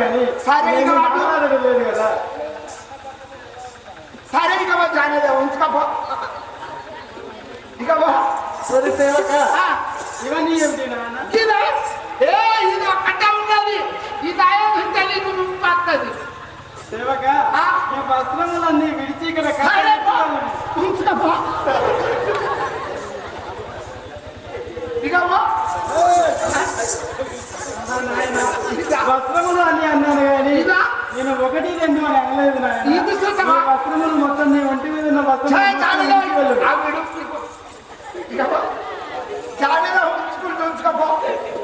కానీ సరే లేదు కదా. సరే ఇక జానేదే ఉంచుకపో ఇక సరే సేవక ఇవన్నీ ఏమిటి నాన్న? ఇది ఒక్కటే ఉన్నది ఇది అయ్యే నీకు వస్తుంది సేవక ఈ వస్త్రములన్నీ విడిచి ఇక్కడ ఉంచుకపో ఇక వస్త్రములు అని అన్నాను కానీ నేను 1, 2 అని అనలేదు నాయన. వస్త్రములు మొత్తం నీ ఒంటి మీద ఉన్న చాలా ఉంచుకపో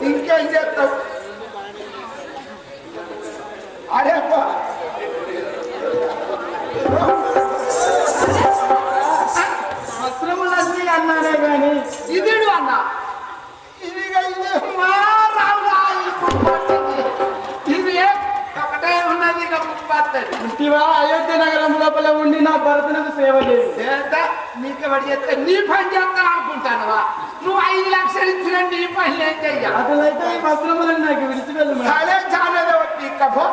ఇంకేం చేస్తావు అరే వస్త్రములన్నీ అన్నానే కానీ ఇది అన్నా ఇదిగా ఇది ఇది ఒకటే ఉన్నది ఇక ఇంటివా అయోధ్య నగరం లోపల ఉండి నా భరతునకు సేవ చేయండి. నీకు పడి చేస్తే నీ పని చేస్తాను అనుకుంటానువా నువ్వు 5 లక్షలు ఇచ్చిన నీ పని ఏం చెయ్యాలి అసలైతే ఈ వస్త్రములను నాకు విడిచి వెళ్ళు. సరే చాలా ఇకపో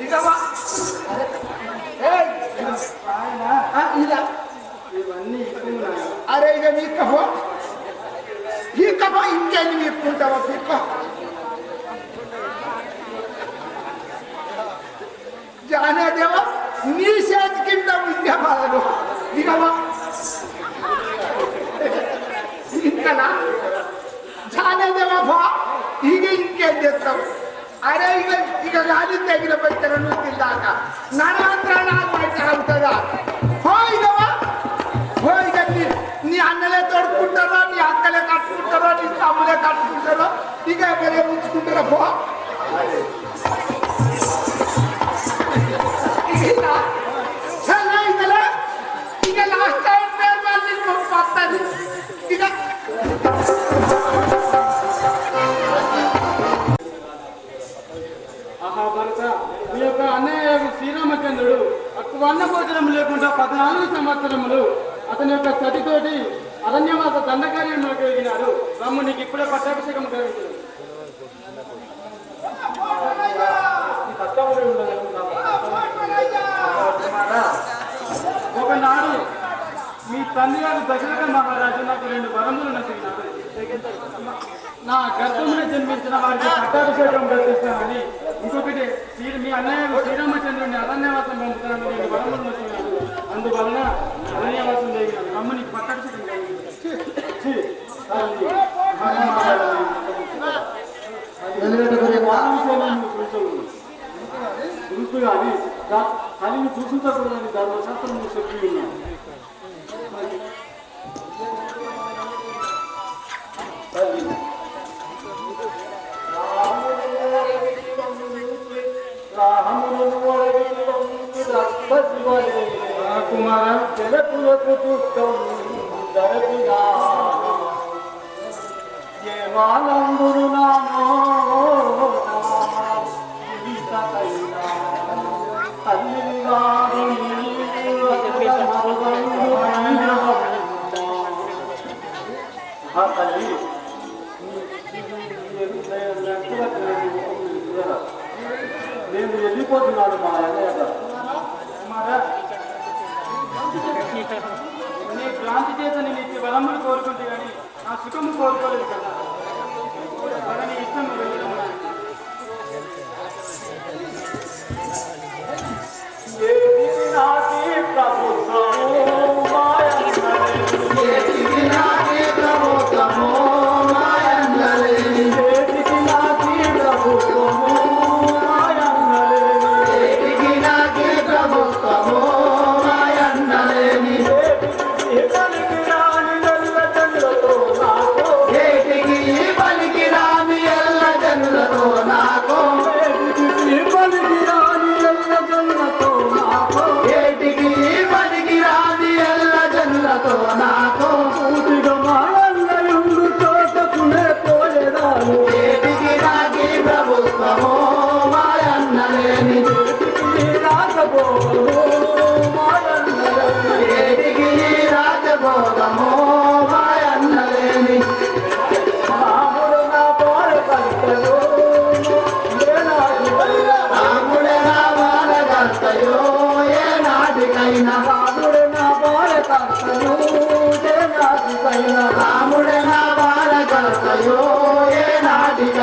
ఇకవా ఇవన్నీ అరే ఇక మీకపో ఇంకెన్ని మీకుంటావా పీక్కో జానేదేవా నీ చేతి కింద ఉండే బాధలు ఇకవా ఇంకనా జానేదేవా బా ఇక ఇంకేం చేస్తావు అరే ఇక గాలి దగ్గర పెట్టారు నువ్వు తిందాక నడవంత్రా నాకు బయట అవుతుందా ఇకవా ఇక నీ అన్నలే తోడుకుంటారో నీ అక్కలే కట్టుకుంటారో నీ తమ్ములే కట్టుకుంటారో ఇక ఎవరే ఉంచుకుంటారా పో ఇక లాస్ట్ టైం పేరు మళ్ళీ వస్తుంది ఇక భరత మీ యొక్క అన్నయ్య శ్రీరామచంద్రుడు అన్న భోజనం లేకుండా 14 సంవత్సరములు అతని యొక్క సతితోటి అరణ్యవాస దండకార్యంలో కలిగినాడు. నీకు ఇప్పుడే పట్టాభిషేకం కలిగించాడు. ఒకనాడు మీ తండ్రి గారు దశరథ మహారాజు నాకు 2 వరములు నచ్చినాడు. నా గర్భంలో జన్మించిన వారికి పట్టాభిషేకం ప్రకటిస్తానని, ఇంకొకటి మీ అన్నయ్య శ్రీరామచంద్రుడిని అరణ్యవాసం పంపుతానని 2 వరములు నచ్చినాడు. అందువలన అరణ్యవాసం జరిగినాడు. నీకు పట్టాభిషేకం తెలుసు కానీ కలిమి చూసించకూడదని ధర్మశాస్త్రం చెప్పి ఉన్నాను. కుమార జలపులకు చూస్తాం జరపిగా ఏ వాలందురు నానో తల్లి నేను వెళ్ళిపోతున్నాడు మా అన్నయ్య. నీ క్రాంతి చేత నేను ఇచ్చి వరములు కోరుకుంటే కానీ నా సుఖము కోరుకోలేదు కదా. నీ ఇష్టం Hey,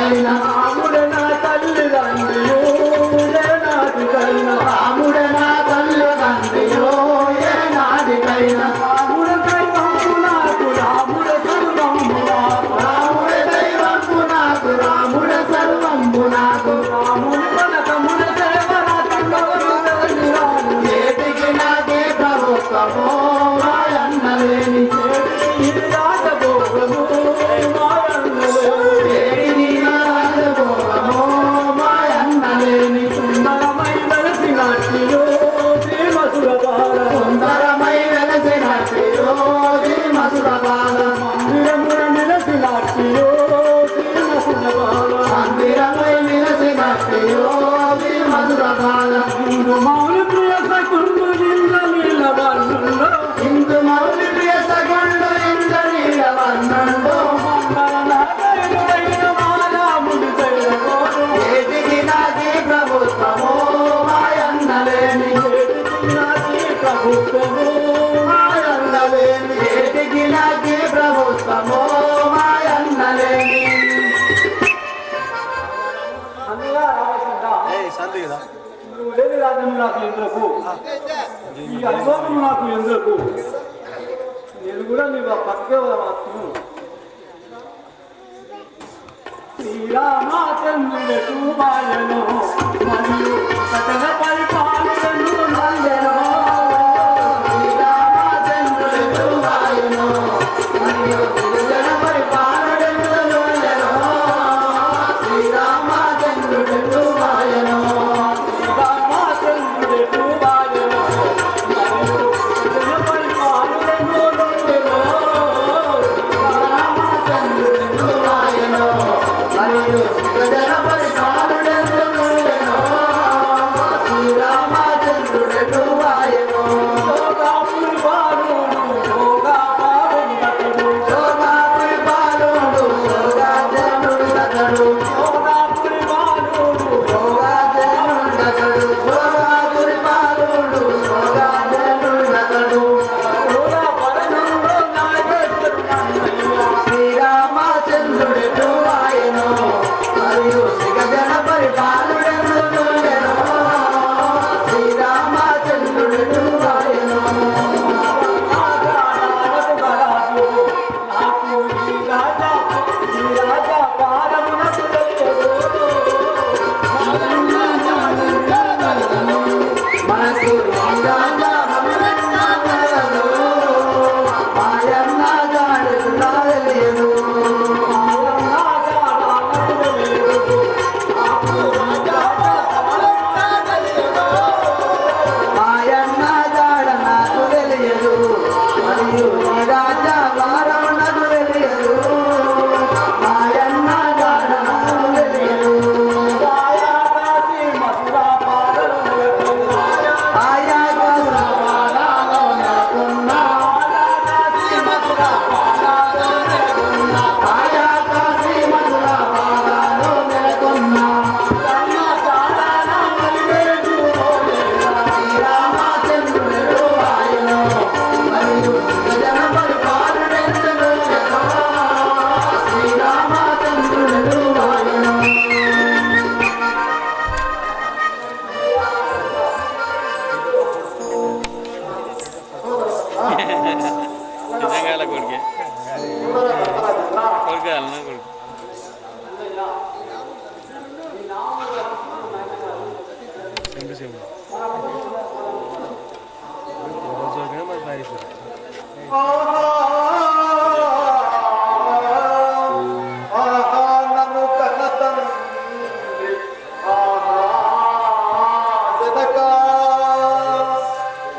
నాటికైనా రాముడు నా తల్లిదండ్రియో ఏ నాటికైనా రాముడు నా తల్లిదండ్రియో ఏ నాటికైనా రాముడు దైవము నాకు రాముడు సర్వము నాకు రాముడు దైవము నాకు రాముడు సర్వము నాకు రాముని పలకమున సేవరాత్రులెవరు తెలియరాదు ఏటికి నాకే ప్రభుత్వము మాయన్నలేని ఇది రాజభోగము మాయన్నలేని ఏటికి రాజభోగము మాయన్నలేని సుందరమై వెలసినట్టియో శ్రీమసురబాల సుందరమై వెలసినట్టియో శ్రీమసురబాల మందిరమున నిలసినట్టియో శ్రీమసురబాల మందిరమై వెలసినట్టియో శ్రీమసురబాల హిందు మౌని ప్రియ సకుండు ఇంద్రనీల వర్ణుల్లో హిందు మౌలి ప్రియ సగుండు ఇంద్రనీల వర్ణంలో మంగళనాథుడైన మారాముడి దైవమోను ఏటికి నాకే ప్రభుత్వము మాయన్నలేని నాకి ప్రభుత్వము మాయన్నలేని ఏటికి నాకే ప్రభుత్వము మాయన్నలేని అందుగా రామచంద్ర నువ్వు లేని రాజ్యము నాకు ఎందుకు ఈ అనుభవం నాకు ఎందుకు నేను కూడా నీ పక్కే వస్తును శ్రీరామచంద్రుడు బాయను మరియు సకల పరిపాలనను నందెను శ్రీరామచంద్రుడు వాయును మరియు గిరిజన పరిపాలనను శ్రీరామచంద్రుడు వాయును శ్రీరామచంద్రుడు బాయను మరియు సకల పరిపాలనను నందెను రామచంద్రుడు వాయును మరియు గిరిజన పరిపాలనను శ్రీరామచంద్రుడు వాయును శోకాపురి బాలుడు శోకాపారుడతడు శోభాపురి బాలుడు శోభాజనుడతడు శోకాపురి బాలుడు శోభాజనుడతడు శోభాపురి బాలుడు శోభాజనుడతడు శోకాపరణంలో నాగేశ్వరుడు నన్నయ్య శ్రీరామచంద్రుడు ఆయను మరియు శ్రీగజన పరిపాలుడను శ్రీరామచంద్రుడు ఆయను మనకు రాజా మమ్మల్ని మాయన్న జాడు రాలేదు మాయన్న జాడ నాకు తెలియదు మరియు ఈ రాజా వారం నాకు తెలియదు మాయన్న జాడ నాకు తెలియదు ఆయా సవాలాలో నెలకొన్నా ఆయా కాశీ మధుర బాలాలో నెలకొన్నా శ్రీరామచంద్రుడు ఆయన మరియు జన పరిపాలనెందుకు శ్రీరామచంద్రుడు ఆయన నిజంగా కొడుకే కొడుకు అన్న కొడుకు సింగు సింగు మరి పారిపోయి నన్ను కన్న తండ్రి వెదకా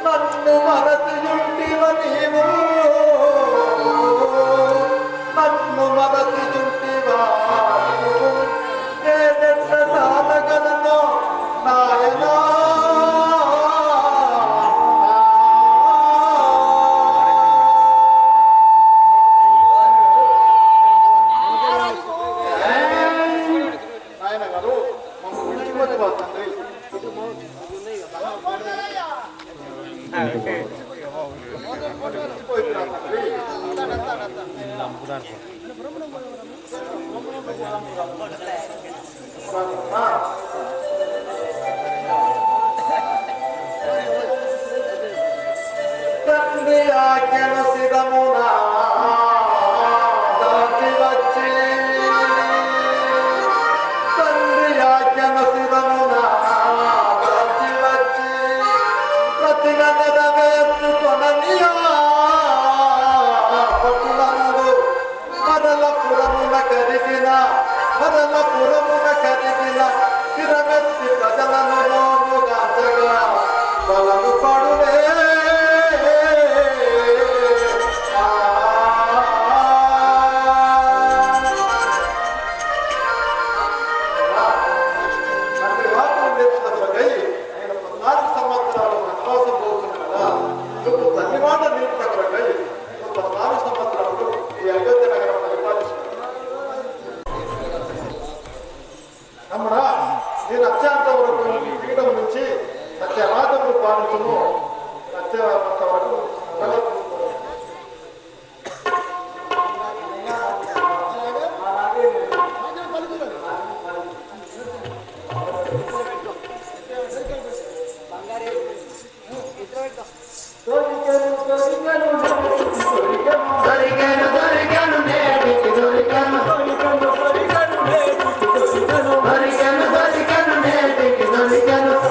నన్ను మరచియుంటివ నీవు నన్ను మరచియుంటివ తండ్రి ఆజ్ఞను శిరమునా దాటి వచ్చి తండ్రి ఆజ్ఞను శిరమునా దాటి వచ్చి ప్రతిగా నెరవేర్చుకొననియా పటులందు మరలపురమున కరిగిన స్థిరమెత్తి ప్రజలను నోముగాంచగా బలము పడునే నేను అత్యంతవరకు పీఠం నుంచి సత్యవాదములు పాలించును సత్యవంతవరకు దొరికను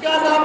కనా